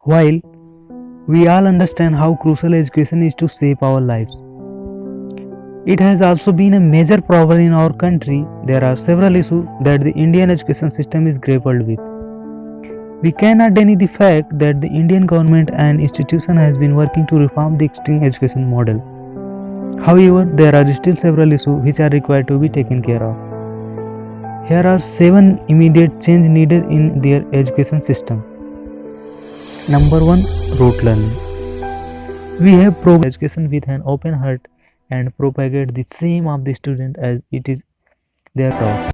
While we all understand how crucial education is to shape our lives, it has also been a major problem in our country. There are several issues that the Indian education system is grappled with. We cannot deny the fact that the Indian government and institution has been working to reform the existing education model. However, there are still several issues which are required to be taken care of. Here are 7 immediate change needed in their education system. Number 1. Rote learning. We have provided education with an open heart and propagate the same of the student as it is their thoughts.